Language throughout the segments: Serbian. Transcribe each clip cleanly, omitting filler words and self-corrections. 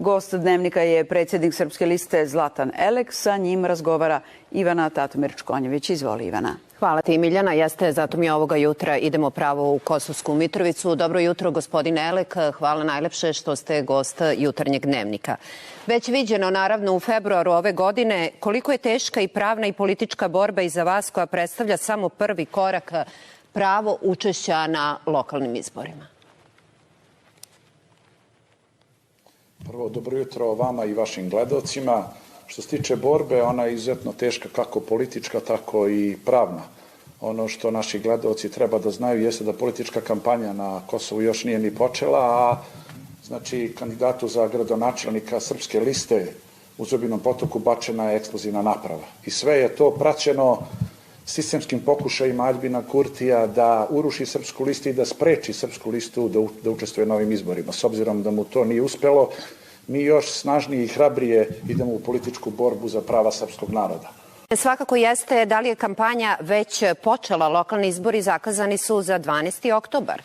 Gost Dnevnika je predsjednik Srpske liste Zlatan Elek. Sa njim razgovara Ivana Tatomir-Čkonjević. Izvoli, Ivana. Hvala ti, Miljana. Jeste, zato mi ovoga jutra idemo pravo u Kosovsku Mitrovicu. Dobro jutro, gospodine Elek. Hvala najlepše što ste gost jutarnjeg Dnevnika. Već viđeno, naravno, u februaru ove godine, koliko je teška i pravna i politička borba iza vas koja predstavlja samo prvi korak pravo učešća na lokalnim izborima. Prvo, dobro jutro vama i vašim gledalcima. Što se tiče borbe, ona je izuzetno teška kako politička, tako i pravna. Ono što naši gledalci treba da znaju jeste da politička kampanja na Kosovu još nije ni počela, a znači kandidatu za gradonačelnika Srpske liste u Zubinom Potoku bačena je eksplozivna naprava. I sve je to praćeno sistemskim pokušajima Aljbina Kurtija da uruši Srpsku listu i da spreči Srpsku listu da učestvuje na ovim izborima. S obzirom da mu to nije uspelo, mi još snažnije i hrabrije idemo u političku borbu za prava srpskog naroda. Svakako jeste, da li je kampanja već počela? Lokalni izbori zakazani su za 12. oktobar.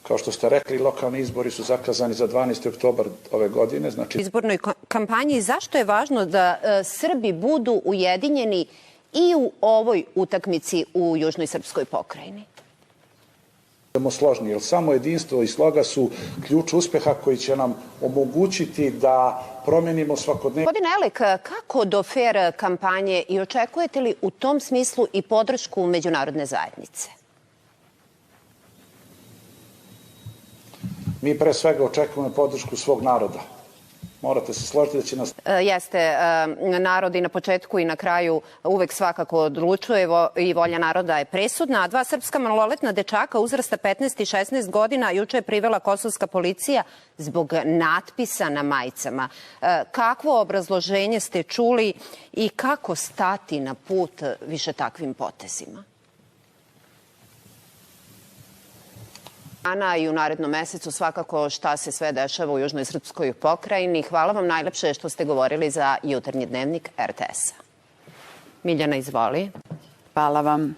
Kao što ste rekli, lokalni izbori su zakazani za 12. oktobar ove godine. Znači, izbornoj kampanji, zašto je važno da Srbi budu ujedinjeni i u ovoj utakmici u Južnoj Srpskoj pokrajini? Budemo složni, jer samo jedinstvo i sloga su ključ uspeha koji će nam omogućiti da promenimo svakodnevno. Gospodine Elek, kako do fer kampanje i očekujete li u tom smislu i podršku međunarodne zajednice? Mi pre svega očekujemo podršku svog naroda. Morate se složiti da će nas... Jeste, narod i na početku i na kraju uvek svakako odlučuje i volja naroda je presudna. A dva srpska maloletna dečaka uzrasta 15 i 16 godina juče je privela kosovska policija zbog natpisa na majicama. Kakvo obrazloženje ste čuli i kako stati na put više takvim potezima? I u narednom mesecu svakako šta se sve dešava u Južnoj Srpskoj pokrajini. Hvala vam najlepše što ste govorili za jutarnji Dnevnik RTS-a. Miljana, izvoli. Hvala vam.